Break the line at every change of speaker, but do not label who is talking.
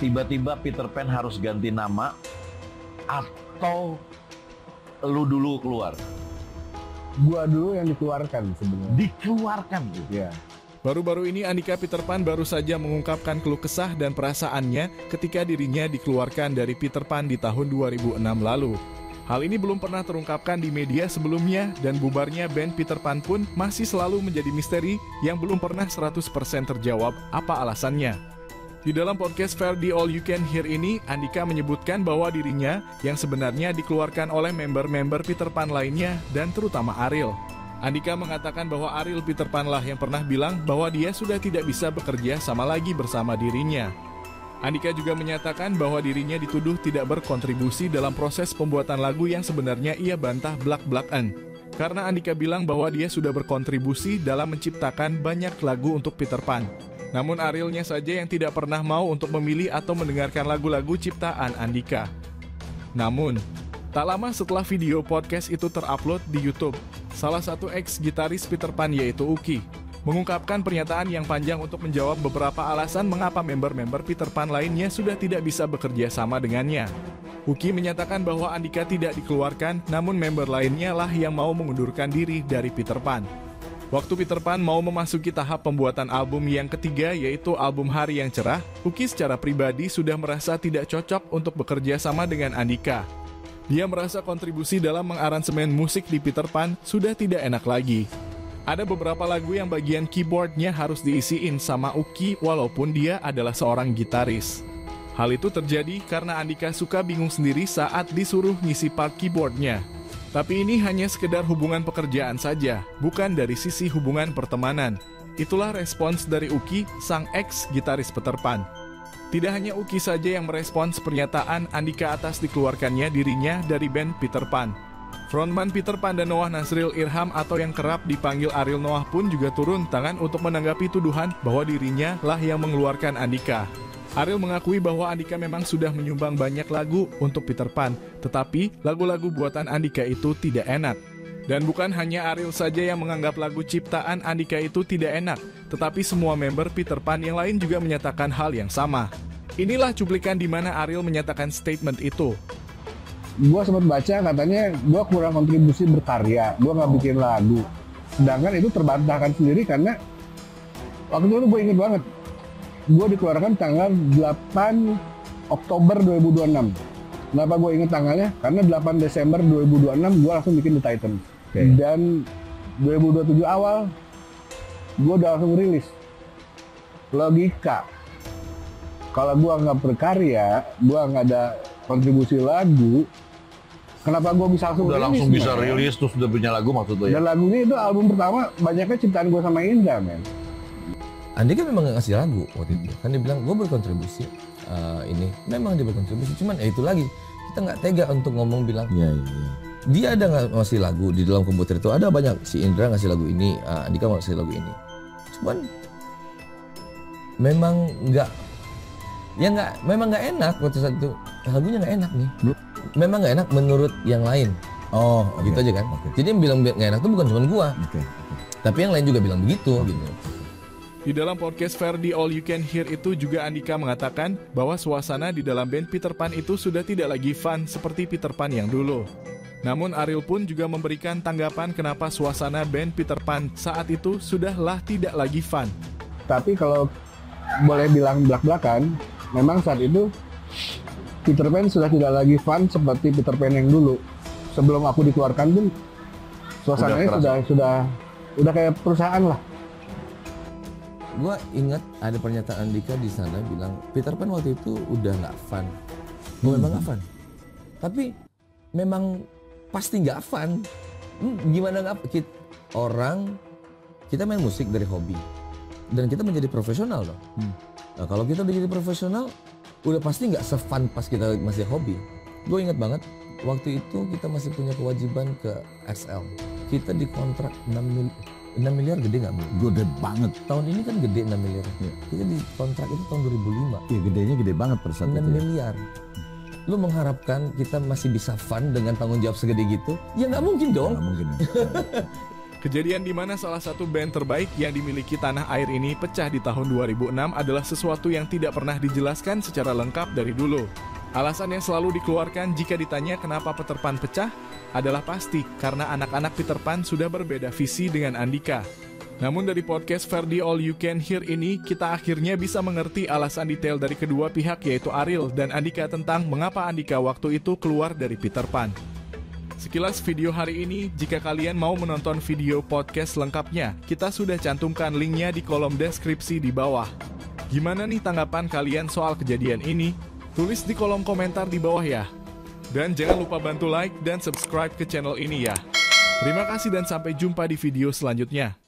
tiba-tiba Peter Pan harus ganti nama atau lu dulu keluar?
Gua dulu yang dikeluarkan sebenarnya.
Dikeluarkan gitu.
Ya.
Baru-baru ini Andika Peter Pan baru saja mengungkapkan keluh kesah dan perasaannya ketika dirinya dikeluarkan dari Peter Pan di tahun 2006 lalu. Hal ini belum pernah terungkapkan di media sebelumnya dan bubarnya band Peter Pan pun masih selalu menjadi misteri yang belum pernah 100% terjawab apa alasannya. Di dalam podcast Ferdi All You Can Hear ini, Andika menyebutkan bahwa dirinya yang sebenarnya dikeluarkan oleh member-member Peter Pan lainnya dan terutama Ariel. Andika mengatakan bahwa Ariel Peter Pan lah yang pernah bilang bahwa dia sudah tidak bisa bekerja sama lagi bersama dirinya. Andika juga menyatakan bahwa dirinya dituduh tidak berkontribusi dalam proses pembuatan lagu yang sebenarnya ia bantah blak-blakan. Karena Andika bilang bahwa dia sudah berkontribusi dalam menciptakan banyak lagu untuk Peter Pan. Namun Arielnya saja yang tidak pernah mau untuk memilih atau mendengarkan lagu-lagu ciptaan Andika. Namun, tak lama setelah video podcast itu terupload di YouTube, salah satu ex-gitaris Peter Pan yaitu Uki, mengungkapkan pernyataan yang panjang untuk menjawab beberapa alasan mengapa member-member Peter Pan lainnya sudah tidak bisa bekerja sama dengannya. Uki menyatakan bahwa Andika tidak dikeluarkan, namun member lainnya lah yang mau mengundurkan diri dari Peter Pan. Waktu Peter Pan mau memasuki tahap pembuatan album yang ketiga yaitu album Hari Yang Cerah, Uki secara pribadi sudah merasa tidak cocok untuk bekerja sama dengan Andika. Dia merasa kontribusi dalam mengaransemen musik di Peter Pan sudah tidak enak lagi. Ada beberapa lagu yang bagian keyboardnya harus diisiin sama Uki walaupun dia adalah seorang gitaris. Hal itu terjadi karena Andika suka bingung sendiri saat disuruh ngisi part keyboardnya. Tapi ini hanya sekedar hubungan pekerjaan saja, bukan dari sisi hubungan pertemanan. Itulah respons dari Uki, sang ex-gitaris Peter Pan. Tidak hanya Uki saja yang merespons pernyataan Andika atas dikeluarkannya dirinya dari band Peter Pan. Frontman Peter Pan dan Noah Nasril Irham atau yang kerap dipanggil Ariel Noah pun juga turun tangan untuk menanggapi tuduhan bahwa dirinya lah yang mengeluarkan Andika. Ariel mengakui bahwa Andika memang sudah menyumbang banyak lagu untuk Peter Pan, tetapi lagu-lagu buatan Andika itu tidak enak. Dan bukan hanya Ariel saja yang menganggap lagu ciptaan Andika itu tidak enak, tetapi semua member Peter Pan yang lain juga menyatakan hal yang sama. Inilah cuplikan di mana Ariel menyatakan statement itu.
Gua sempat baca katanya gua kurang kontribusi berkarya, gua nggak bikin lagu. Sedangkan itu terbantahkan sendiri karena waktu itu gue inget banget. Gue dikeluarkan tanggal 8 Oktober 2026. Kenapa gue inget tanggalnya? Karena 8 Desember 2026 gue langsung bikin The Titan. Okay. Dan 2027 awal gue udah langsung rilis. Logika, kalau gue nggak berkarya, gue nggak ada kontribusi lagu, kenapa gue bisa langsung
udah
rilis?
Langsung bisa rilis terus udah punya lagu maksud lo ya?
Dan lagunya itu album pertama banyaknya ciptaan gue sama Indra, men.
Andika memang nggak ngasih lagu waktu itu, kan dia bilang gue berkontribusi ini, memang dia berkontribusi, cuman ya itu lagi kita nggak tega untuk ngomong bilang dia ada nggak ngasih lagu di dalam komputer itu ada banyak si Indra ngasih lagu ini, Andika ngasih lagu ini, cuman memang nggak enak waktu saat itu lagunya nggak enak nih, memang nggak enak menurut yang lain, gitu aja kan, jadi yang bilang nggak enak itu bukan cuma gua, tapi yang lain juga bilang begitu gitu.
Di dalam podcast Ferdi All You Can Hear itu juga Andika mengatakan bahwa suasana di dalam band Peter Pan itu sudah tidak lagi fun seperti Peter Pan yang dulu. Namun Ariel pun juga memberikan tanggapan kenapa suasana band Peter Pan saat itu sudahlah tidak lagi fun.
Tapi kalau boleh bilang belak-belakan, memang saat itu Peter Pan sudah tidak lagi fun seperti Peter Pan yang dulu. Sebelum aku dikeluarkan pun suasananya sudah kayak perusahaan lah.
Gue ingat ada pernyataan Andika di sana bilang Peter Pan waktu itu udah nggak fun. Memang nggak fun. Tapi memang pasti nggak fun. Gimana nggak? Kita main musik dari hobi dan kita menjadi profesional dong. Nah kalau kita udah jadi profesional, udah pasti nggak se-fun pas kita masih hobi. Gue ingat banget waktu itu kita masih punya kewajiban ke XL. Kita dikontrak 6 miliar gede nggak?
Gede banget.
Tahun ini kan gede 6 miliar. Kita di kontrak itu tahun 2005.
Iya gedenya gede banget per saat
6
itu.
miliar. Lu mengharapkan kita masih bisa fun dengan tanggung jawab segede gitu? Ya nggak mungkin dong.
Nggak mungkin.
Kejadian di mana salah satu band terbaik yang dimiliki tanah air ini pecah di tahun 2006 adalah sesuatu yang tidak pernah dijelaskan secara lengkap dari dulu. Alasan yang selalu dikeluarkan jika ditanya kenapa Peter Pan pecah adalah pasti karena anak-anak Peter Pan sudah berbeda visi dengan Andika. Namun dari podcast Ferdi All You Can Hear ini, kita akhirnya bisa mengerti alasan detail dari kedua pihak yaitu Ariel dan Andika tentang mengapa Andika waktu itu keluar dari Peter Pan. Sekilas video hari ini, jika kalian mau menonton video podcast lengkapnya, kita sudah cantumkan linknya di kolom deskripsi di bawah. Gimana nih tanggapan kalian soal kejadian ini? Tulis di kolom komentar di bawah ya. Dan jangan lupa bantu like dan subscribe ke channel ini ya. Terima kasih dan sampai jumpa di video selanjutnya.